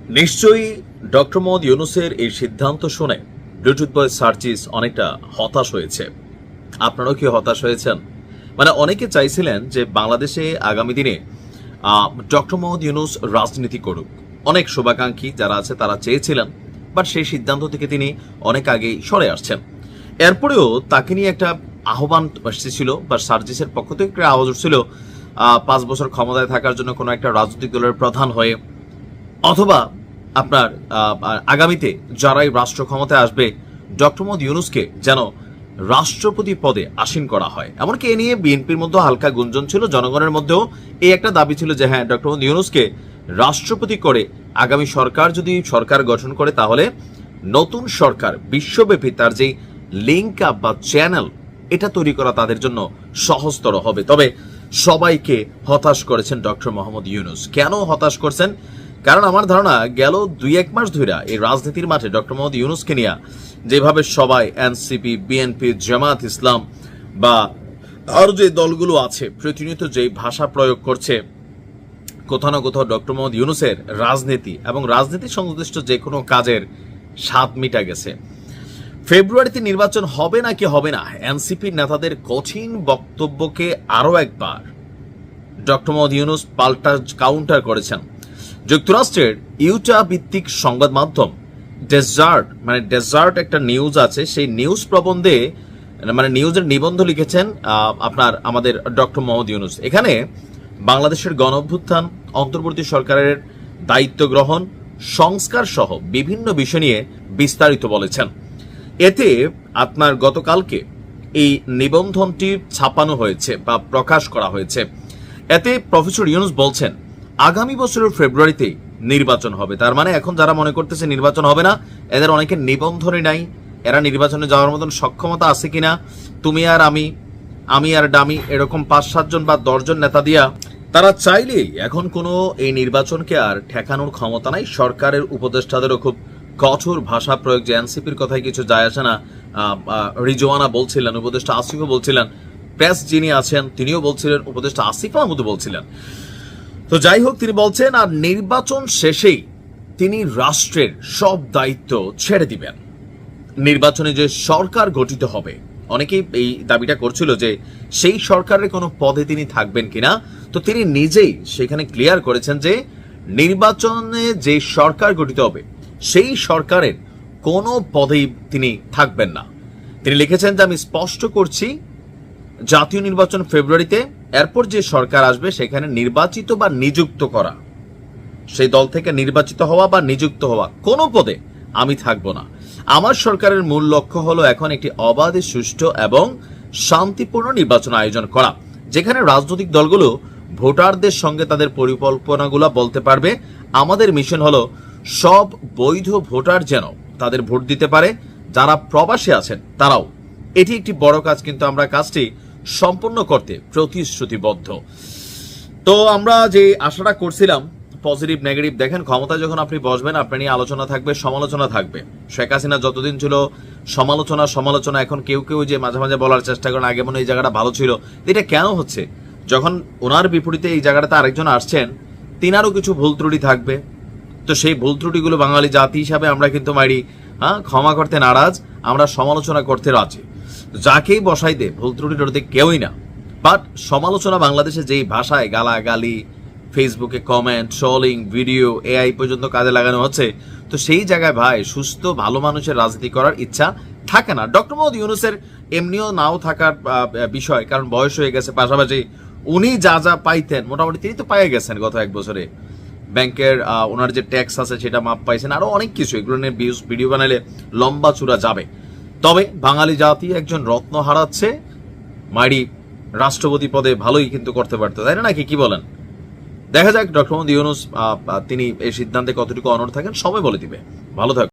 নিশ্চয়ই ডক্টর মোহাম্মদ ইউনূসের এই সিদ্ধান্ত শুনে ব্লুটুথ বয় সার্জিস অনেকটা হতাশ হয়েছে। আপনারাও কি হতাশ হয়েছেন? মানে অনেকে চাইছিলেন যে বাংলাদেশে আগামী দিনে ডক্টর মোহাম্মদ ইউনূস রাজনীতি করুক। অনেক শুভাকাঙ্ক্ষী যারা আছে তারা চেয়েছিলেন, বাট সেই সিদ্ধান্ত থেকে তিনি অনেক আগেই সরে আসছেন। এরপরেও তাকে নিয়ে একটা আহ্বান এসেছিল বা সার্জিসের পক্ষ থেকে একটা আওয়াজ উঠছিল 5 বছর ক্ষমতায় থাকার জন্য কোনো একটা রাজনৈতিক দলের প্রধান হয়ে, অথবা আপনার আগামীতে যারাই রাষ্ট্র ক্ষমতায় আসবে ডক্টর মোহাম্মদ ইউনূসকে যেন রাষ্ট্রপতি পদে আসীন করা হয়। এমনকি এ নিয়ে বিএনপির মধ্যে হালকা গুঞ্জন ছিল, জনগণের মধ্যেও এই একটা দাবি ছিল যে হ্যাঁ, ডক্টর মোহাম্মদ ইউনূসকে রাষ্ট্রপতি করে আগামী সরকার যদি সরকার গঠন করে তাহলে নতুন সরকার বিশ্বব্যাপী তার যে লিঙ্ক আপ বা চ্যানেল এটা তৈরি করা তাদের জন্য সহজতর হবে। তবে সবাইকে হতাশ করেছেন ডক্টর মোহাম্মদ ইউনূস। কেন হতাশ করছেন? কারণ আমার ধারণা গেল 2-1 মাস ধরে এই রাজনীতির মাঠে ডক্টর মোহাম্মদ ইউনূসকে নিয়ে যেভাবে সবাই এনসিপি, বিএনপি, জামাত ইসলাম বা আরো যে দলগুলো আছে প্রতিনিয়ত যে ভাষা প্রয়োগ করছে, কোথাও না কোথাও ডক্টর মোহাম্মদ ইউনূসের রাজনীতি এবং রাজনীতি সংশ্লিষ্ট যে কোনো কাজের স্বাদ মিটা গেছে। ফেব্রুয়ারিতে নির্বাচন হবে নাকি হবে না, এনসিপির নেতাদের কঠিন বক্তব্যকে আরো একবার ডক্টর মোহাম্মদ ইউনূস পাল্টা কাউন্টার করেছেন। যুক্তরাষ্ট্রের ইউটা ভিত্তিক সংবাদ মাধ্যম ডেজার্ট একটা নিউজ আছে, সেই নিউজ প্রবন্ধে নিউজের নিবন্ধ লিখেছেন আমাদের ডক্টর মোহাম্মদ ইউনূস। এখানে বাংলাদেশের গণঅভ্যুত্থান, অন্তর্বর্তী সরকারের দায়িত্ব গ্রহণ, সংস্কার সহ বিভিন্ন বিষয় নিয়ে বিস্তারিত বলেছেন। এতে আপনার গতকালকে এই নিবন্ধনটি ছাপানো হয়েছে বা প্রকাশ করা হয়েছে। এতে প্রফেসর ইউনূস বলছেন আগামী বছরের ফেব্রুয়ারিতে নির্বাচন হবে। তার মানে এখন যারা মনে করতেছে নির্বাচন হবে না, এদের অনেকের নিবন্ধনই নাই, এরা নির্বাচনে যাওয়ার মতন সক্ষমতা আছে কিনা, তুমি আর আমি আর ডামি এরকম 5-7 জন বা 10 জন নেতা দিয়া তারা চাইলেই এখন কোনো এই নির্বাচনকে আর ঠেকানোর ক্ষমতা নাই। সরকারের উপদেষ্টাদেরও খুব কঠোর ভাষা প্রয়োগ, যে এনসিপির কথায় কিছু যায় আসে না, রিজওয়ানা বলছিলেন, উপদেষ্টা আসিফও বলছিলেন, প্রেস যিনি আছেন তিনিও বলছিলেন, উপদেষ্টা আসিফ মাহমুদও বলছিলেন। তো যাই হোক, তিনি বলছেন আর নির্বাচন শেষেই তিনি রাষ্ট্রের সব দায়িত্ব ছেড়ে দিবেন। নির্বাচনে যে সরকার গঠিত হবে, অনেকেই এই দাবিটা করছিল যে সেই সরকারের কোনো পদে তিনি থাকবেন কিনা। তো তিনি নিজেই সেখানে ক্লিয়ার করেছেন যে নির্বাচনে যে সরকার গঠিত হবে সেই সরকারের কোনো পদেই তিনি থাকবেন না। তিনি লিখেছেন যে আমি স্পষ্ট করছি, জাতীয় নির্বাচন ফেব্রুয়ারিতে, এরপর যে সরকার আসবে সেখানে নির্বাচিত বা নিযুক্ত করা, সেই দল থেকে নির্বাচিত হওয়া বা নিযুক্ত হওয়া কোনো পদে আমি থাকব না। আমার সরকারের মূল লক্ষ্য হলো এখন একটি অবাধ, সুষ্ঠু এবং শান্তিপূর্ণ নির্বাচন আয়োজন করা, যেখানে রাজনৈতিক দলগুলো ভোটারদের সঙ্গে তাদের পরিকল্পনাগুলো বলতে পারবে। আমাদের মিশন হলো সব বৈধ ভোটার যেন তাদের ভোট দিতে পারে, যারা প্রবাসী আছেন তারাও। এটি একটি বড় কাজ, কিন্তু আমরা কাজটি সম্পূর্ণ করতে প্রতিশ্রুতিবদ্ধ। তো আমরা যে আশাটা করছিলাম পজিটিভ নেগেটিভ, দেখেন ক্ষমতায় যখন আপনি বসবেন আপনার নিয়ে আলোচনা থাকবে, সমালোচনা থাকবে। শেখ হাসিনা যতদিন ছিল সমালোচনা, এখন কেউ যে মাঝে মাঝে বলার চেষ্টা করেন আগে মনে এই জায়গাটা ভালো ছিল। এটা কেন হচ্ছে? যখন ওনার বিপরীতে এই জায়গাটাতে আরেকজন আসছেন, তিনারও কিছু ভুল ত্রুটি থাকবে। তো সেই ভুল ত্রুটিগুলো বাঙালি জাতি হিসাবে আমরা কিন্তু ক্ষমা করতে নারাজ, আমরা সমালোচনা করতে রাজি। যাকেই বসাই দে ভুল ত্রুটি টরুটি কেউই না। বাট সমালোচনা বাংলাদেশে যেই ভাষায় গালাগালি, ফেসবুকে কমেন্ট, ট্রলিং, ভিডিও, এআই পর্যন্ত কাজে লাগানো হচ্ছে, তো সেই জায়গায় ভাই সুস্থ ভালো মানুষের রাজনীতি করার ইচ্ছা থাকে না। ডক্টর মোহাম্মদ ইউনূসের এমনিও নাও থাকার বিষয়, কারণ বয়স হয়ে গেছে, পাশাপাশি উনি যা পাইতেন মোটামুটি তিনি তো পাইয়ে গেছেন গত 1 বছরে। ব্যাংকের ওনার যে ট্যাক্স আছে সেটা মাপ পাইছেন, আরো অনেক কিছু, এগুলো নিয়ে ভিডিও বানালে লম্বা চূড়া যাবে। তবে বাঙালি জাতি একজন রত্ন হারাচ্ছে, মাইরি রাষ্ট্রপতি পদে ভালোই কিন্তু করতে পারতো, তাই না? নাকি কি বলেন? দেখা যাক ডক্টর মোহাম্মদ ইউনূস তিনি এই সিদ্ধান্তে কতটুকু অনড় থাকেন, সময় বলে দিবে। ভালো থাকুন।